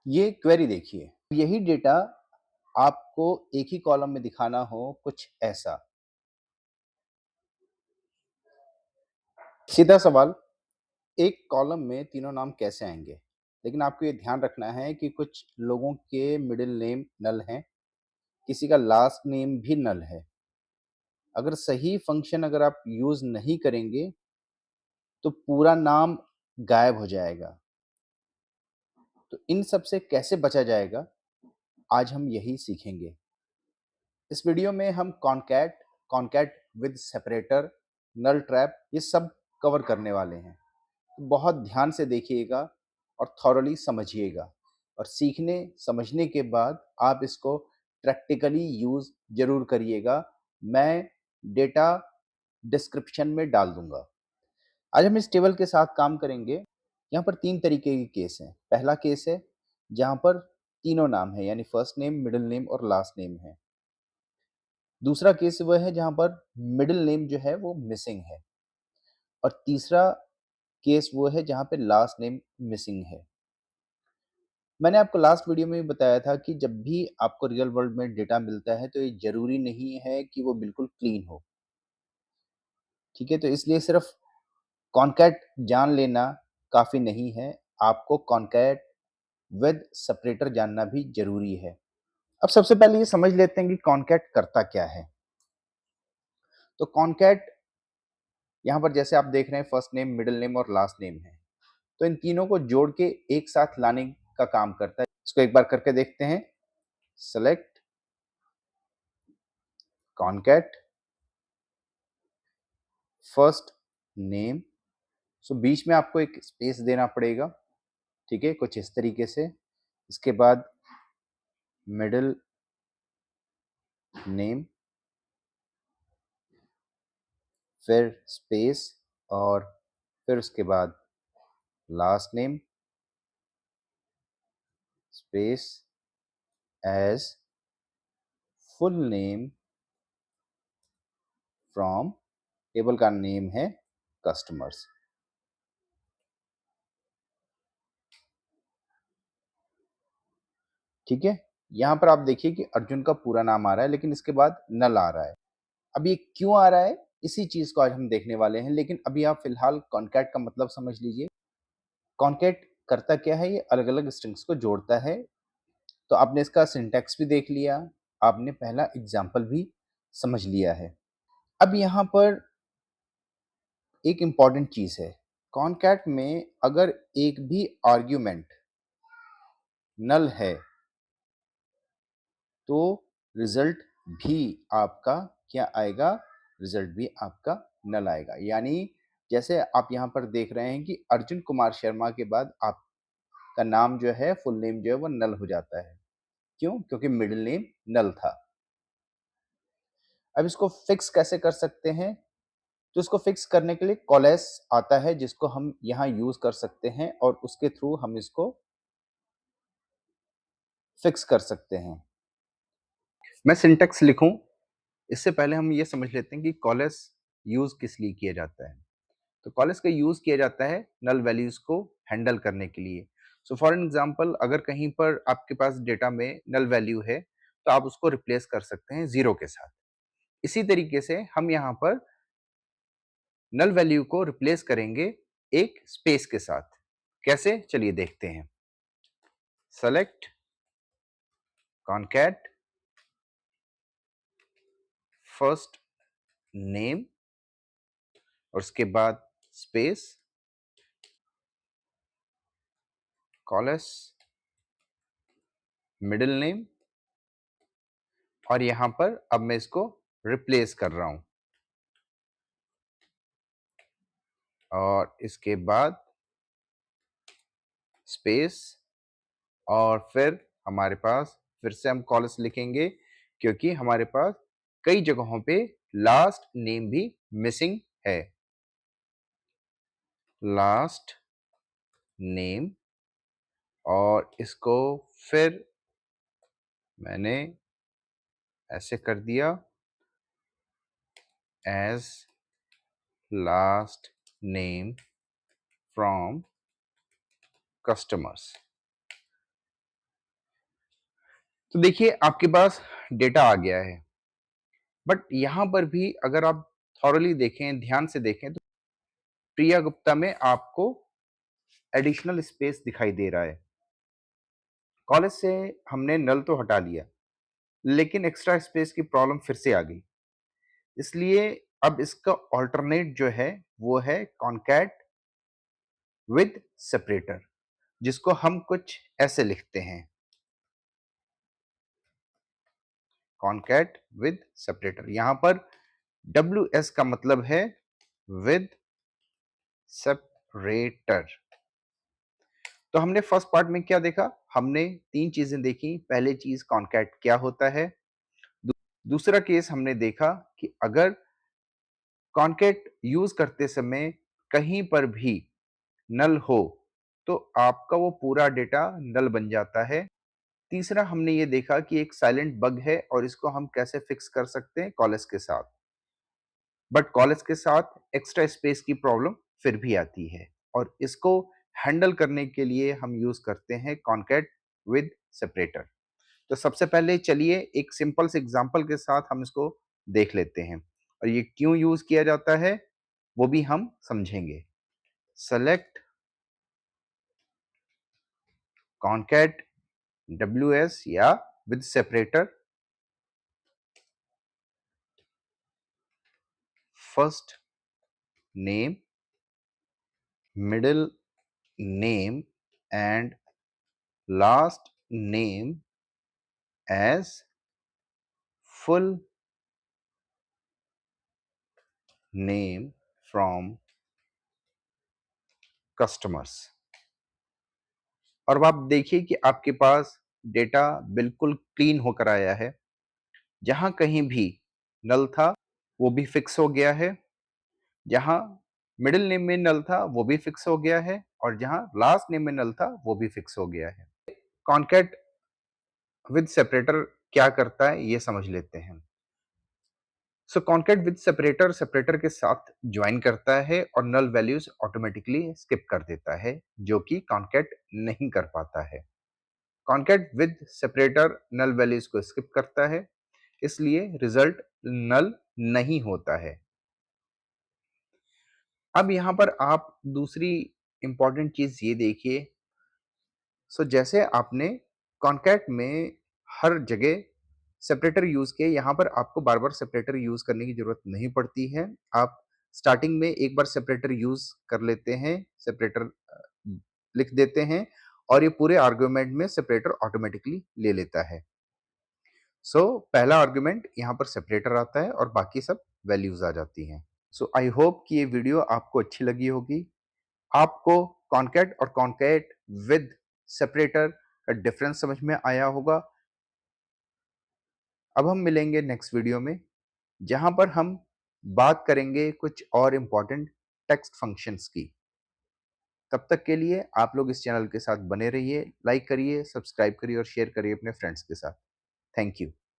ये क्वेरी देखिए, यही डेटा आपको एक ही कॉलम में दिखाना हो कुछ ऐसा। सीधा सवाल, एक कॉलम में तीनों नाम कैसे आएँगे? लेकिन आपको ये ध्यान रखना है कि कुछ लोगों के मिडल नेम नल हैं, किसी का लास्ट नेम भी नल है। अगर सही फंक्शन अगर आप यूज़ नहीं करेंगे, तो पूरा नाम गायब हो जाएगा। तो इन सब से कैसे बचा जाएगा, आज हम यही सीखेंगे। इस वीडियो में हम concat, concat with separator, null trap ये सब कवर करने वाले हैं। तो बहुत ध्यान से देखिएगा और थॉरली समझिएगा और सीखने समझने के बाद आप इसको प्रैक्टिकली यूज़ ज़रूर करिएगा। मैं डेटा डिस्क्रिप्शन में डाल दूँगा। आज हम इस टेबल के साथ काम करेंगे। यहाँ पर 3 तरीके के केस हैं। पहला केस है जहाँ पर तीनों नाम हैं यानी फर्स्ट नेम, मिडल नेम और लास्ट नेम है। दूसरा केस वो है जहाँ पर मिडल नेम जो है वो मिसिंग है और तीसरा केस वो है जहाँ पे लास्ट नेम मिसिंग है। मैंने आपको लास्ट वीडियो में भी बताया था कि जब भी आपको रियल वर्ल्ड में डेटा मिलता है तो ये ज़रूरी नहीं है कि वो बिल्कुल क्लीन हो, ठीक है? तो इसलिए सिर्फ़ कॉनकैट जान लेना काफ़ी नहीं है, आपको कॉनकैट विद सेपरेटर जानना भी ज़रूरी है। अब सबसे पहले ये समझ लेते हैं कि कॉनकैट करता क्या है? तो कॉनकैट यहाँ पर जैसे आप देख रहे हैं फर्स्ट नेम, मिडल नेम और लास्ट नेम है। तो इन तीनों को जोड़ के एक साथ लाने का काम करता है। इसको एक बार करके देखते हैं। सेलेक्ट कॉनकैट फर्स्ट नेम, सो बीच में आपको एक स्पेस देना पड़ेगा, ठीक है? कुछ इस तरीके से। इसके बाद मिडल नेम, फिर स्पेस और फिर उसके बाद last name, space as full name from, table का नेम है कस्टमर्स। ठीक है? यहाँ पर आप देखिए कि अर्जुन का पूरा नाम आ रहा है लेकिन इसके बाद नल आ रहा है। अब ये क्यों आ रहा है? इसी चीज़ को आज हम देखने वाले हैं, लेकिन अभी आप फिलहाल कॉनकैट का मतलब समझ लीजिए। कॉनकैट करता क्या है? ये अलग-अलग स्ट्रिंग्स को जोड़ता है। तो आपने इसका सिंटैक्स भी देख लिया, आपने पहला एग्ज़ाम्पल भी समझ लिया है। अब यहाँ पर एक इम्पॉर्टेंट चीज़ है, कॉनकैट में अगर एक भी आर्ग्यूमेंट नल है, तो रिज़ल्ट भी आपका क्या आएगा? रिज़ल्ट भी आपका नल आएगा। यानी जैसे आप यहाँ पर देख रहे हैं कि अर्जुन कुमार शर्मा के बाद आपका नाम जो है, फुल नेम जो है वो नल हो जाता है। क्यों? क्योंकि मिडल नेम नल था। अब इसको फिक्स कैसे कर सकते हैं? तो इसको फिक्स करने के लिए कॉलेस आता है जिसको हम यहाँ यूज़ कर सकते हैं और उसके थ्रू हम इसको फिक्स कर सकते हैं। मैं सिंटैक्स लिखूँ, इससे पहले हम ये समझ लेते हैं कि कॉलेस यूज़ किस लिए किया जाता है। तो कॉलेस का यूज़ किया जाता है नल वैल्यूज़ को हैंडल करने के लिए। सो फॉर एन एग्ज़ाम्पल अगर कहीं पर आपके पास डेटा में नल वैल्यू है, तो आप उसको रिप्लेस कर सकते हैं 0 के साथ। इसी तरीके से हम यहाँ पर नल वैल्यू को रिप्लेस करेंगे एक स्पेस के साथ। कैसे? चलिए देखते हैं। सेलेक्ट कॉनकैट फर्स्ट नेम और उसके बाद स्पेस कॉलेस मिडिल नेम और यहां पर अब मैं इसको रिप्लेस कर रहा हूं और इसके बाद स्पेस और फिर हमारे पास फिर से हम कॉलेस लिखेंगे क्योंकि हमारे पास कई जगहों पे लास्ट नेम भी मिसिंग है। लास्ट नेम और इसको फिर मैंने ऐसे कर दिया as last name from customers. तो देखिए आपके पास डेटा आ गया है, बट यहाँ पर भी अगर आप थॉरली देखें, ध्यान से देखें तो प्रिया गुप्ता में आपको एडिशनल स्पेस दिखाई दे रहा है। कॉलेज से हमने नल तो हटा लिया, लेकिन एक्स्ट्रा स्पेस की प्रॉब्लम फिर से आ गई। इसलिए अब इसका अल्टरनेट जो है वो है कॉन्कैट विद सेपरेटर, जिसको हम कुछ ऐसे लिखते हैं, कॉन्कैट विद सेपरेटर। यहां पर WS का मतलब है विद सेपरेटर। तो हमने फर्स्ट पार्ट में क्या देखा? हमने तीन चीजें देखी। पहली चीज कॉन्कैट क्या होता है, दूसरा केस हमने देखा कि अगर कॉन्कैट यूज करते समय कहीं पर भी नल हो तो आपका वो पूरा डेटा नल बन जाता है। तीसरा हमने ये देखा कि एक साइलेंट बग है और इसको हम कैसे फिक्स कर सकते हैं कॉलेज के साथ, बट कॉलेज के साथ एक्स्ट्रा स्पेस की प्रॉब्लम फिर भी आती है और इसको हैंडल करने के लिए हम यूज करते हैं कॉन्कैट विद सेपरेटर। तो सबसे पहले चलिए एक सिंपल से एग्जांपल के साथ हम इसको देख लेते हैं और ये क्यों यूज किया जाता है वो भी हम समझेंगे। सेलेक्ट कॉन्कैट WS या with separator, first name, middle name and last name as full name from customers। और अब आप देखिए कि आपके पास डेटा बिल्कुल क्लीन होकर आया है। जहां कहीं भी नल था वो भी फिक्स हो गया है, जहां मिडिल नेम में नल था वो भी फिक्स हो गया है और जहां लास्ट नेम में नल था वो भी फिक्स हो गया है। कॉन्कैट विद सेपरेटर क्या करता है ये समझ लेते हैं। सो कॉन्कैट विद सेपरेटर सेपरेटर के साथ ज्वाइन करता है और नल वैल्यूज ऑटोमेटिकली स्किप कर देता है, जो कि कॉन्कैट नहीं कर पाता है। Concat with separator null values को स्किप करता है, इसलिए रिजल्ट नल नहीं होता है। अब यहां पर आप दूसरी इंपॉर्टेंट चीज ये देखिए। जैसे आपने कॉन्कैट में हर जगह सेपरेटर यूज किए, यहाँ पर आपको बार बार सेपरेटर यूज करने की जरूरत नहीं पड़ती है। आप स्टार्टिंग में एक बार सेपरेटर यूज कर लेते हैं, सेपरेटर लिख देते हैं और ये पूरे आर्गुमेंट में सेपरेटर ऑटोमेटिकली ले लेता है। पहला आर्गुमेंट यहाँ पर सेपरेटर आता है और बाकी सब वैल्यूज आ जाती हैं। आई होप कि ये वीडियो आपको अच्छी लगी होगी, आपको कॉन्कैट और कॉन्कैट विद सेपरेटर का डिफरेंस समझ में आया होगा। अब हम मिलेंगे नेक्स्ट वीडियो में, जहां पर हम बात करेंगे कुछ और इंपॉर्टेंट टेक्स्ट फंक्शंस की। तब तक के लिए आप लोग इस चैनल के साथ बने रहिए, लाइक करिए, सब्सक्राइब करिए और शेयर करिए अपने फ्रेंड्स के साथ। Thank you.